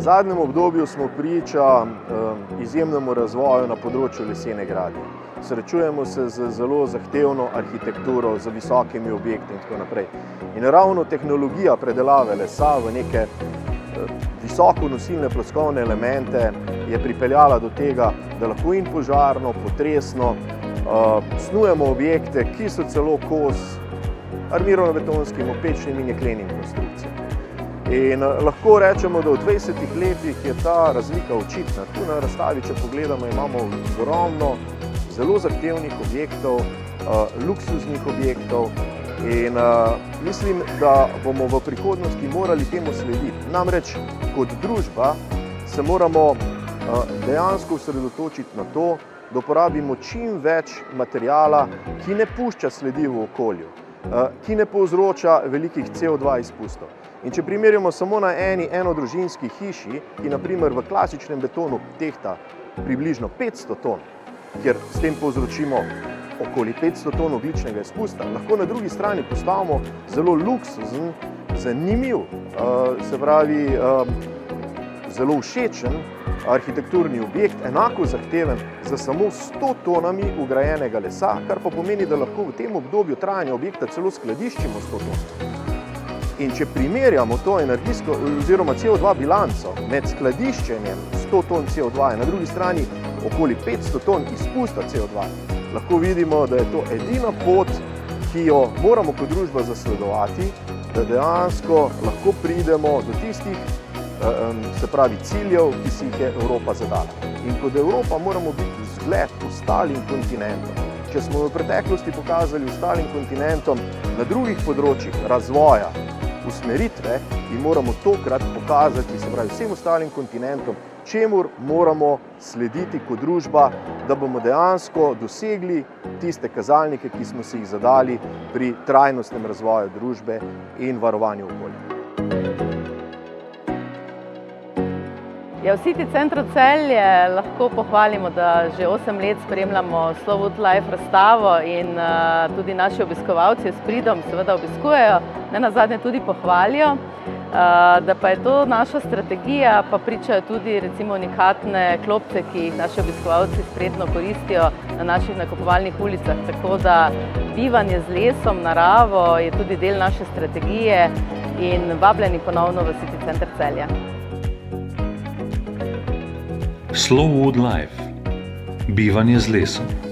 zadnjem obdobju smo priča izjemnemu razvoju na področju lesene gradnje. Srečujemo se z zelo zahtevno arhitekturo, z visokimi objekti in tako naprej. In ravno tehnologija predelave lesa v neke visoko nosilne ploskovne elemente je pripeljala do tega, da lahko in požarno, potresno snujemo objekte, ki so celo kos armirano-betonskim, opečnim in jeklenim konstrukcijam. In lahko rečemo, da v 20 letih je ta razlika očitna. Tu na razstavi, če pogledamo, imamo ogromno zelo zahtevnih objektov, luksuznih objektov in mislim, da bomo v prihodnosti morali temu slediti. Namreč kot družba se moramo dejansko osredotočiti na to, da uporabimo čim več materijala, ki ne pušča sledi v okolju, ki ne povzroča velikih CO2 izpustov. In če primerjamo samo na enodružinski hiši, ki na primer v klasičnem betonu tehta približno 500 ton, kjer s tem povzročimo okoli 500 ton ogljičnega izpusta, lahko na drugi strani postavimo zelo luksuzen, zanimiv, se pravi zelo všečen arhitekturni objekt, enako zahteven za samo 100 tonami vgrajenega lesa, kar pa pomeni, da lahko v tem obdobju trajanja objekta celo skladiščimo 100 ton. In če primerjamo to energijsko oziroma CO2 bilanco med skladiščenjem 100 ton CO2 in na drugi strani okoli 500 ton izpusta CO2, lahko vidimo, da je to edina pot, ki jo moramo kot družba zasledovati, da dejansko lahko pridemo do tistih se pravi ciljev, ki si jih je Evropa zadala. In kot Evropa moramo biti zgled ostalim kontinentom. Če smo v preteklosti pokazali ostalim kontinentom na drugih področjih razvoja, usmeritve, in moramo tokrat pokazati, se pravi vsem ostalim kontinentom, čemur moramo slediti kot družba, da bomo dejansko dosegli tiste kazalnike, ki smo si jih zadali pri trajnostnem razvoju družbe in varovanju okolja. Ja, v City centru Celje lahko pohvalimo, da že 8 let spremljamo Slow Wood Life razstavo in tudi naši obiskovalci s pridom seveda obiskujejo, nenazadnje tudi pohvalijo. Da pa je to naša strategija, pa pričajo tudi recimo unikatne klopce, ki jih naši obiskovalci spretno koristijo na naših nakupovalnih ulicah. Tako da bivanje z lesom, naravo je tudi del naše strategije in vabljeni ponovno v City center Celje. Slow Wood Life. Bivanje z lesom.